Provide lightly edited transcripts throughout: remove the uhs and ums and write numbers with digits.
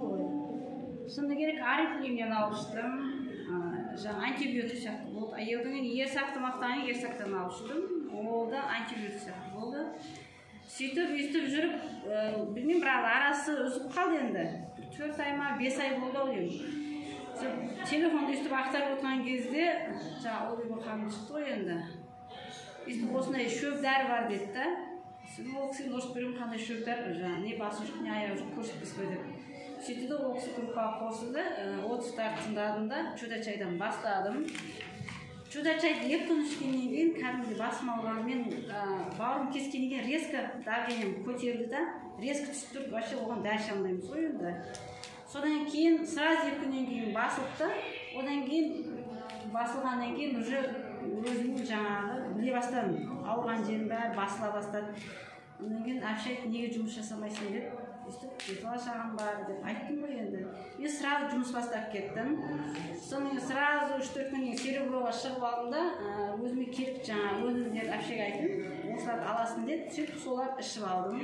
болды ғой. Шыны керек арифлеймнен алыштым. Жаңа антибиотик сияқты болды. Одан кейін ерсақ тамақтан ерсақтан алыштым. Ол да антибиотик сияқты болды. Сөйтіп жүріп, білмеймін, бірақ арасы үзіп қалды енді. 4 ай ма, 5 ай болды ау деймін. Телефонды өстіп ақтарып отырған кезде, жаңа ол үйге қаным шықты ғой енді. Өстіп осындай шөп дәрі бар деді да. Ол кісіні ұрысып беремін, қандай шөп дәрі, жаңа не басы жоқ, не аяғы жоқ, көрсетпес бе деп. Сөйтті ол кісі группаға қосылды, 30-тарды тыңдадым да, чудо-чайдан бастадым. Чудо-чайды 2 күн ішкеннен кейін кәдімгі басым ауырғанымен бауырым кескеннен кейін резко давлением көтерілді да, резко түсіп тұрып, вообще оған дәрі іше алмаймыз ғой енді. Содан кейін сразу 2 күннен кейін басылды, одан кейін басылғаннан кейін уже өзімнің жаңағы біле бастадым, ауырған жерім бәрі басыла бастады. Одан кейін әпше айтты, неге жұмыс жасамайсың деп, бала шағам бар деп айттым ғой енді. Мен сразу жұмыс бастап кеттім. Сонымен сразу 3-4 күннен сереброға шығып алдым да, өзіме келіп жаңа өнімдерді әпшеге айттым, осыларды аласың деді, сөйтіп соларды ішіп алдым.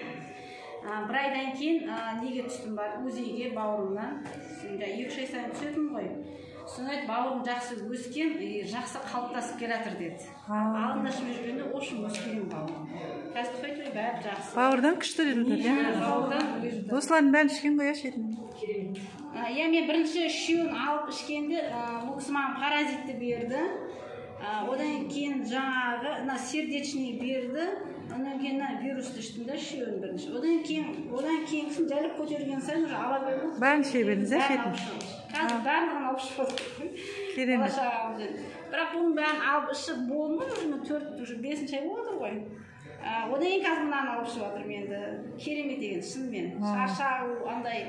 Bir aydan keyin nega tushdim бар o'ziga baurimdan. Shunga 2-3 сайын түсетін ғой. So'ng aytib, baurim жақсы өскен, жақсы қалыптасып келатыр dedi. Алдында ішіп жүргенде общем өскен бауыр. Қазір бәрі жақсы. Бауырдан күшті результат, иә? Бауырдан. Осылардың бәрін ішкен ғой, шетін. Иә, мен бірінші 3-еуін алып ішкенде, бұл кісі маған паразитті берді. Одан кейін жаңағы сердечный берді. Ondan кейін вирусты іштім да 3-еуін бірінші. Одан кейінгісін жайлап көтерген сайын уже ала бердім. Бәрін іше бердіңіз, иә, шетін? Қазір барлығын алып ішіп отырмын. Керемет. Бірақ бұның бәрін алып ішіп болдым, уже 5-ші ай болды ғой. Одан кейін қазір мынаны алып ішіп отырмын енді. Керемет деген, шынымен. Шаршау, андай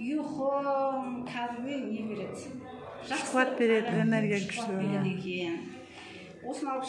ұйқым, кәдімгі не береді. Қуат береді, энергия күшті. Осыны алып